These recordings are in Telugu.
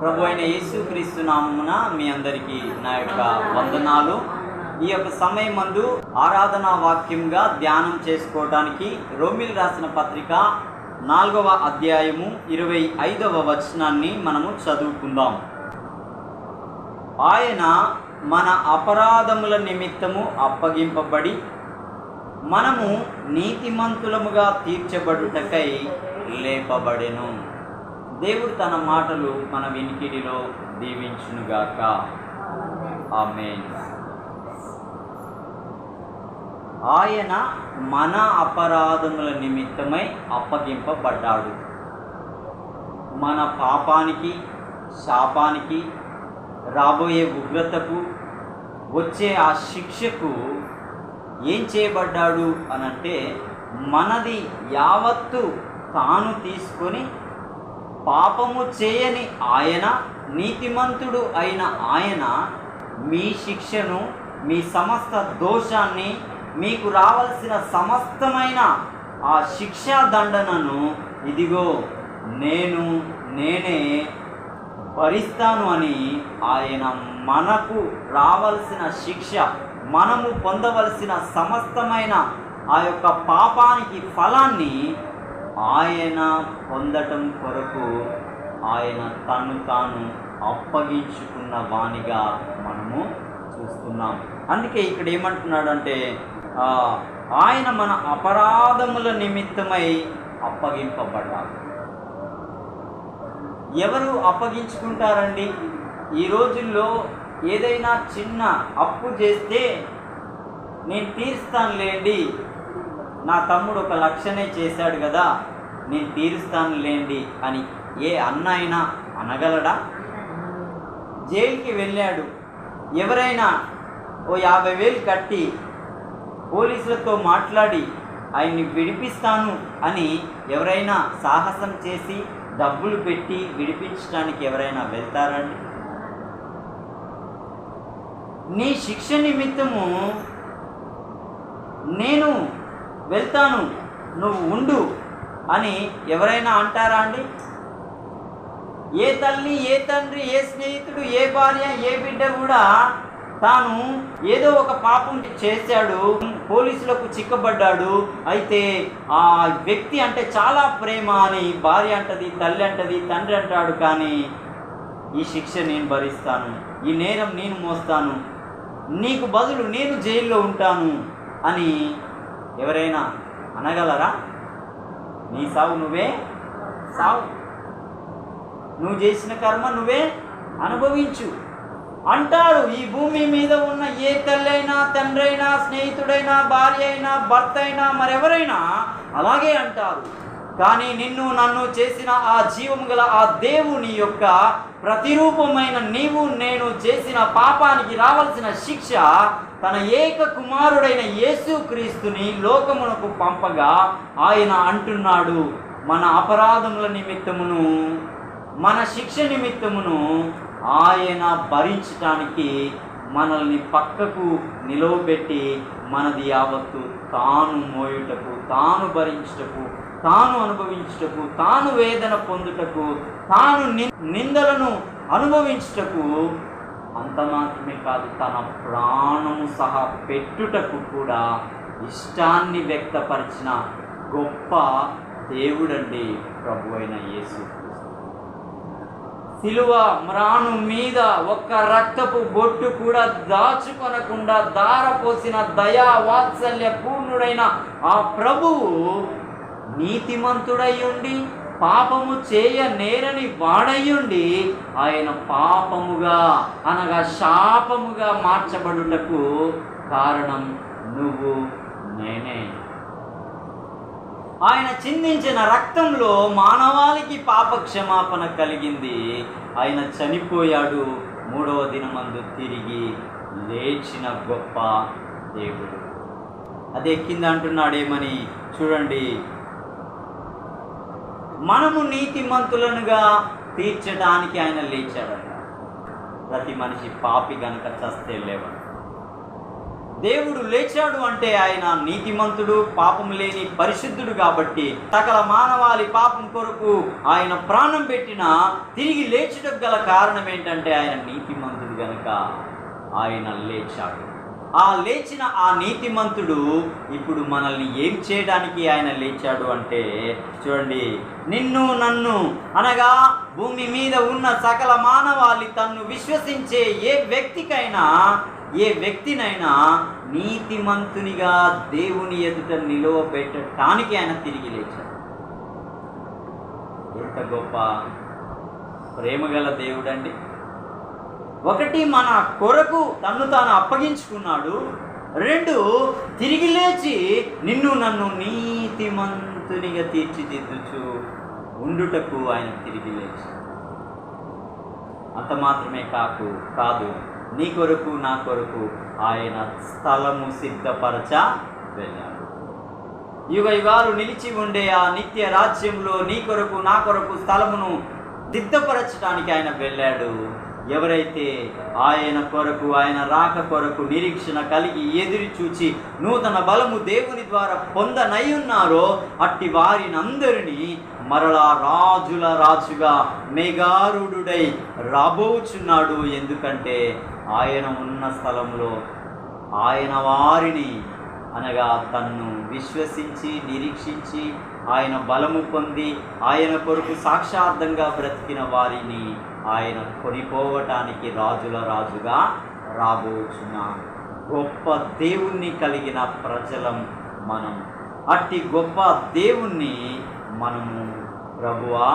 ప్రభు అయిన యేసుక్రీస్తు నామమున మీ అందరికీ నా యొక్క వందనాలు. ఈ యొక్క సమయమందు ఆరాధనా వాక్యంగా ధ్యానం చేసుకోవడానికి రోమిల్ రాసిన పత్రిక 4వ అధ్యాయము 25వ వచనాన్ని మనము చదువుకుందాం. ఆయన మన అపరాధముల నిమిత్తము అప్పగింపబడి మనము నీతిమంతులముగా తీర్చబడుటకై లేపబడెను. దేవుడు తన మాటలు మన వినికిడిలో దీవించునుగాక. ఆమేన్. ఆయన మన అపరాధముల నిమిత్తమై అప్పగింపబడ్డాడు. మన పాపానికి, శాపానికి, రాబోయే ఉగ్రతకు, వచ్చే ఆ శిక్షకు ఏం చేయబడ్డాడు అనంటే, మనది యావత్తు తాను తీసుకొని పాపము చేయని ఆయన, నీతిమంతుడు అయిన ఆయన మీ శిక్షను, మీ సమస్త దోషాన్ని, మీకు రావాల్సిన సమస్తమైన ఆ శిక్షా దండనను ఇదిగో నేనే భరిస్తాను అని ఆయన మనకు రావాల్సిన శిక్ష, మనము పొందవలసిన సమస్తమైన ఆ యొక్క పాపానికి ఫలాన్ని ఆయన పొందటం కొరకు ఆయన తను తాను అప్పగించుకున్న వానిగా మనము చూస్తున్నాం. అందుకే ఇక్కడ ఏమంటున్నాడంటే, ఆయన మన అపరాధముల నిమిత్తమై అప్పగింపబడ్డాడు. ఎవరు అప్పగించుకుంటారండి? ఈ రోజుల్లో ఏదైనా చిన్న అప్పు చేస్తే నేను తీరుస్తానులేండి, నా తమ్ముడు 1,00,000 చేశాడు కదా, నేను తీరుస్తానులేండి అని ఏ అన్న అయినా అనగలడా? జైలుకి వెళ్ళాడు, ఎవరైనా ఓ 50,000 కట్టి పోలీసులతో మాట్లాడి ఆయన్ని విడిపిస్తాను అని ఎవరైనా సాహసం చేసి డబ్బులు పెట్టి విడిపించడానికి ఎవరైనా వెళ్తారండి? నీ శిక్ష నిమిత్తము నేను వెళ్తాను, నువ్వు ఉండు అని ఎవరైనా అంటారా అండి? ఏ తల్లి, ఏ తండ్రి, ఏ స్నేహితుడు, ఏ భార్య, ఏ బిడ్డ కూడా తాను ఏదో ఒక పాపం చేశాడు, పోలీసులకు చిక్కబడ్డాడు, అయితే ఆ వ్యక్తి అంటే చాలా ప్రేమ అని భార్య అంటది, తల్లి అంటది, తండ్రి అంటాడు, కానీ ఈ శిక్ష నేను భరిస్తాను, ఈ నేరం నేను మోస్తాను, నీకు బదులు నేను జైల్లో ఉంటాను అని ఎవరైనా అనగలరా? నీ సావు నువ్వే సావు, నువ్వు చేసిన కర్మ నువ్వే అనుభవించు అంటారు. ఈ భూమి మీద ఉన్న ఏ తల్లైనా, తండ్రి అయినా, స్నేహితుడైనా, భార్య అయినా, భర్త అయినా, మరెవరైనా అలాగే అంటారు. కానీ నిన్ను నన్ను చేసిన ఆ జీవం గల ఆ దేవుని యొక్క ప్రతిరూపమైన నీవు నేను చేసిన పాపానికి రావాల్సిన శిక్ష తన ఏక కుమారుడైన యేసుక్రీస్తుని లోకమునకు పంపగా ఆయన అంటున్నాడు, మన అపరాధముల నిమిత్తమును, మన శిక్ష నిమిత్తమును ఆయన భరించటానికి మనల్ని పక్కకు నిలవబెట్టి మనది యావత్తు తాను మోయుటకు, తాను భరించుటకు, తాను అనుభవించుటకు, తాను వేదన పొందుటకు, తాను నిందలను అనుభవించుటకు, అంత మాత్రమే కాదు తన ప్రాణము సహా పెట్టుటకు కూడా ఇష్టాన్ని వ్యక్తపరిచిన గొప్ప దేవుడండి ప్రభు అయిన యేసు. సిలువ మ్రాను మీద ఒక్క రక్తపు బొట్టు కూడా దాచుకొనకుండా ధారపోసిన దయా వాత్సల్య పూర్ణుడైన ఆ ప్రభువు నీతిమంతుడయ్యుండి, పాపము చేయ నేరని వాడయ్యుండి ఆయన పాపముగా అనగా శాపముగా మార్చబడుటకు కారణం నువ్వు నేనే. ఆయన చిందించిన రక్తంలో మానవాళికి పాప క్షమాపణ కలిగింది. ఆయన చనిపోయాడు, 3వ దినమందు తిరిగి లేచిన గొప్ప దేవుడు. అదే కింద అంటున్నాడేమని చూడండి, మనము నీతిమంతులనుగా తీర్చడానికి ఆయన లేచాడట. ప్రతి మనిషి పాపి గనుక చస్తే లేవడు. దేవుడు లేచాడు అంటే ఆయన నీతిమంతుడు, పాపం లేని పరిశుద్ధుడు కాబట్టి సకల మానవాళి పాపం కొరకు ఆయన ప్రాణం పెట్టినా తిరిగి లేచుటకు గల కారణం ఏంటంటే ఆయన నీతిమంతుడు గనుక ఆయన లేచాడు. ఆ లేచిన ఆ నీతిమంతుడు ఇప్పుడు మనల్ని ఏం చేయడానికి ఆయన లేచాడు అంటే చూడండి, నిన్ను నన్ను అనగా భూమి మీద ఉన్న సకల మానవాళి తన్ను విశ్వసించే ఏ వ్యక్తినైనా నీతిమంతునిగా దేవుని ఎదుట నిలవబెట్టడానికి ఆయన తిరిగి లేచాడు. ఎంత గొప్ప ప్రేమగల దేవుడండి! ఒకటి, మన కొరకు తన్ను తాను అప్పగించుకున్నాడు. 2, తిరిగి లేచి నిన్ను నన్ను నీతిమంతునిగా తీర్చిదిద్దుచు ఉండుటకు ఆయన తిరిగి లేచాడు. అంత మాత్రమే కాదు, నీ కొరకు నా కొరకు ఆయన స్థలము సిద్ధపరచ వెళ్ళాడు. యుగాలు నిలిచి ఉండే ఆ నిత్య రాజ్యంలో నీ కొరకు నా కొరకు స్థలమును సిద్ధపరచడానికి ఆయన వెళ్ళాడు. ఎవరైతే ఆయన కొరకు, ఆయన రాక కొరకు నిరీక్షణ కలిగి ఎదురు చూచి నూతన బలము దేవుని ద్వారా పొందనై ఉన్నారో అట్టి వారినందరినీ మరలా రాజుల రాజుగా మేఘారూఢుడై రాబోచున్నాడు. ఎందుకంటే ఆయన ఉన్న స్థలంలో ఆయన వారిని అనగా తన్ను విశ్వసించి నిరీక్షించి ఆయన బలము పొంది ఆయన కొరకు సాక్షార్థంగా బ్రతికిన వారిని ఆయన కొనిపోవటానికి రాజుల రాజుగా రాబోచున్న గొప్ప దేవుణ్ణి కలిగిన ప్రజలం మనం. అట్టి గొప్ప దేవుణ్ణి మనము, ప్రభువా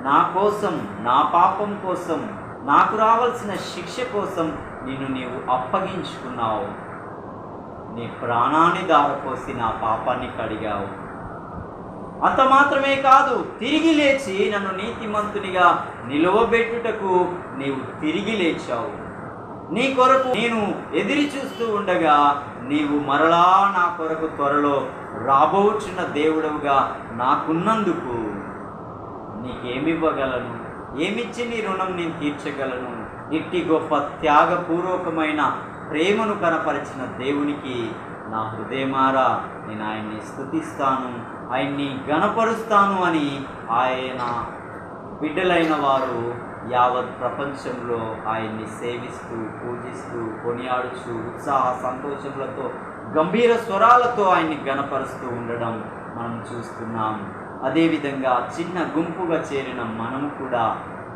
నా కోసం, నా పాపం కోసం, నాకు రావాల్సిన శిక్ష కోసం నీవు అప్పగించుకున్నావు. నీ ప్రాణాన్ని దారపోసి నా పాపాన్ని కడిగావు. అంత మాత్రమే కాదు, తిరిగి లేచి నన్ను నీతిమంతునిగా నిలవబెట్టుటకు నీవు తిరిగి లేచావు. నీ కొరకు నేను ఎదురు చూస్తూ ఉండగా నీవు మరలా నా కొరకు త్వరలో రాబోచున్న దేవుడవుగా నాకున్నందుకు నీకేమివ్వగలను? ఏమిచ్చి నీ రుణం నేను తీర్చగలను? ఇట్టి గొప్ప త్యాగపూర్వకమైన ప్రేమను కనపరిచిన దేవునికి నా హృదయమారా నేను ఆయన్ని స్తుతిస్తాను, ఆయన్ని గణపరుస్తాను అని ఆయన బిడ్డలైన వారు యావత్ ప్రపంచంలో ఆయన్ని సేవిస్తూ, పూజిస్తూ, కొనియాడుచు ఉత్సాహ సంతోషములతో, గంభీర స్వరాలతో ఆయన్ని గణపరుస్తూ ఉండడం మనం చూస్తున్నాం. అదేవిధంగా చిన్న గుంపుగా చేరిన మనము కూడా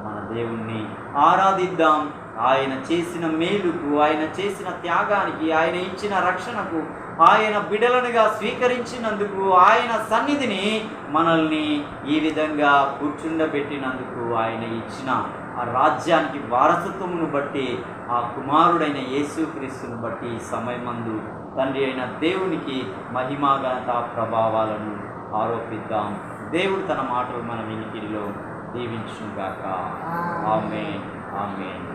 మన దేవుణ్ణి ఆరాధిద్దాం. ఆయన చేసిన మేలుకు, ఆయన చేసిన త్యాగానికి, ఆయన ఇచ్చిన రక్షణకు, ఆయన బిడలనుగా స్వీకరించినందుకు, ఆయన సన్నిధిని మనల్ని ఈ విధంగా కూర్చుండబెట్టినందుకు, ఆయన ఇచ్చిన ఆ రాజ్యానికి వారసత్వమును బట్టి, ఆ కుమారుడైన యేసుక్రీస్తును బట్టి సమయమందు తండ్రి అయిన దేవునికి మహిమాఘనత ప్రభావాలను ఆరోపిద్దాం. దేవుడు తన మాటలు మన వినికిడిలో దీవించుగాక. ఆమేన్, ఆమేన్.